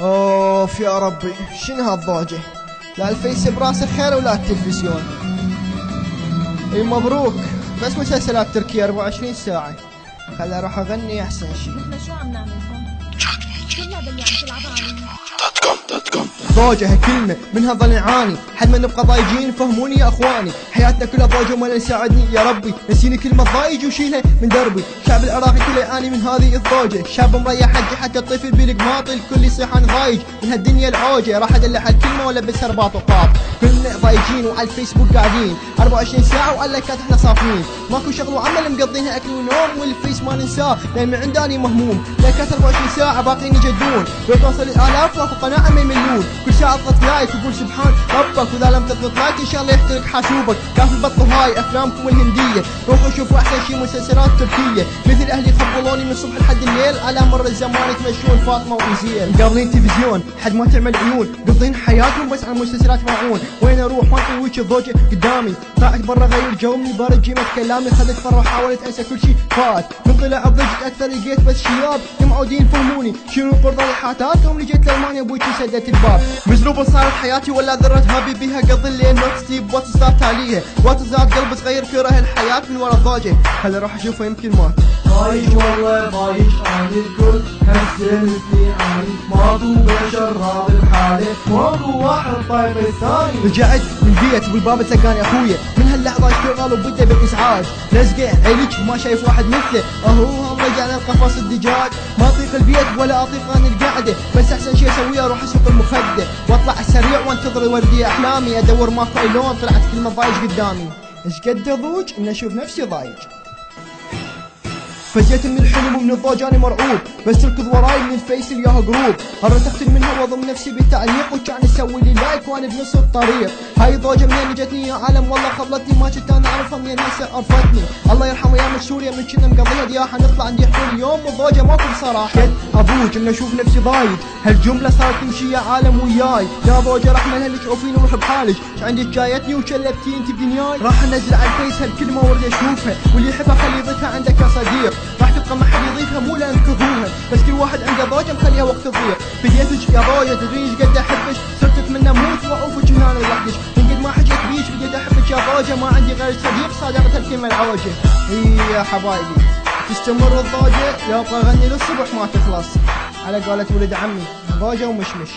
اوف يا ربي، شنو هالضوجة؟ لا الفيس براسه خير ولا التلفزيون. اي مبروك، بس مسلسلات تركية 24 ساعة. خل اروح اغني احسن شي. نحن شو عم نعمل هون؟ كلها باللي عم تلعبها ضوجة كلمة منها ظل نعاني، حد ما نبقى ضايجين فهموني يا اخواني، حياتنا كلها ضوجة وما يساعدني يا ربي، نسيني كلمة ضايج وشيلها من دربي، الشعب العراقي كله يعاني من هذه الضوجة، شاب مريح حجي حتى الطفل بالقماط الكل يصيح انا ضايج من هالدنيا العوجة، راح ادلع الكلمة ولبسها رباط وقاط، كلنا ضايجين وعلى الفيسبوك قاعدين 24 ساعة وعلى اللايكات احنا صافين، ماكو شغل وعمل مقضينها اكل ونوم والفيس ما ننساه، لان من عنداني مهموم، لايكات 24 ساعة باقيين يجدون، لو توصل الالاف واكو قناعة ما يملون، كل ساعة اضغط لايك وقول سبحان ربك، واذا لم تضغط لايك ان شاء الله يحترق حاسوبك، كان في البط هاي افلامكم الهندية، روحوا شوفوا احسن شي مسلسلات تركية، مثل اهلي يخبلوني من الصبح لحد الليل، على مر الزمان يتمشون فاطمة وإنزيل، مقابلين تلفزيون حد ما تعمل عيون، قضين حياتهم بس على مسلسلات ماعون، وين اروح ما اطوي وجه الضوجة قدامي، طلعت برا غير جو من بارد جيمة كلامي، خذت فرة وحاولت انسى كل شي فات، من طلع الضجت اكثر لقيت بس شياب معودين فهموني، شنو قرض الحاتات يوم اللي جيت لالمانيا ابوي سدت الباب، مزروبة صارت حياتي ولا ذرة هابي بيها قضي الليل نوت ستيب واتساب تاليها، واتساب قلب صغير كره الحياة من ورا الضوجة، خلي اروح اشوفه يمكن مات. ضايج والله ضايج عن الكل، هالسلفي عن ماكو بشر راضي بحاله، ماكو واحد طايق الثاني. رجعت من البيت بالباب تلقاني اخويا، من هاللحظة اشتغل وبدا بالازعاج، لزقه عيلج وما شايف واحد مثله، اهو رجعنا القفص الدجاج، ما اطيق البيت ولا اطيق اني القعدة، بس احسن شي اسويه اروح اسوق المخدة، واطلع على السريع وانتظر وردي احلامي، ادور ماكو اي لون طلعت كلمة ضايج قدامي، ايش قد ضوج ان اشوف نفسي ضايج. فجيت من الحلم ومن الضوج انا مرعوب، بس تركض وراي من الفيس الياها جروب، قررت اختل منها واضم نفسي بالتعليق، وكان اسوي لي لايك وانا بنص الطريق، هاي الضوجة منين جتني يا عالم والله خبلتني، ما كنت انا اعرفها منين هسه عرفتني، الله يرحمه يا سوريا من كنا مقضيها دياحة، نطلع عندي حلول اليوم والضوجة ماكو بصراحة، قد ابوج ان اشوف نفسي ضايج، هالجملة صارت تمشي يا عالم وياي، يا ضوجة رحمة لها تشوفيني وروح بحالك، عندك جايتني وشلبتي انت بدنياي، راح انزل على الفيس هالكلمة وارد اشوفها، واللي يحبها خلي يضيفها عندك يا صديق، راح تبقى ما حد يضيفها مو لان تكرهوها، بس كل واحد عنده ضوجة مخليها وقت تضيع، بديتك يا ضوجة تدرين ايش قد احبك، صرت اتمنى اموت واعوفك هنا لوحدك، من قد ما حكيت بيك بديت احبك يا ضوجة، ما عندي غير صديق صادقت الكلمة العوجة. اي يا حبايبي تستمر الضوجة، يا ابغى اغني للصبح ما تخلص، على قولة ولد عمي ضوجة ومشمش.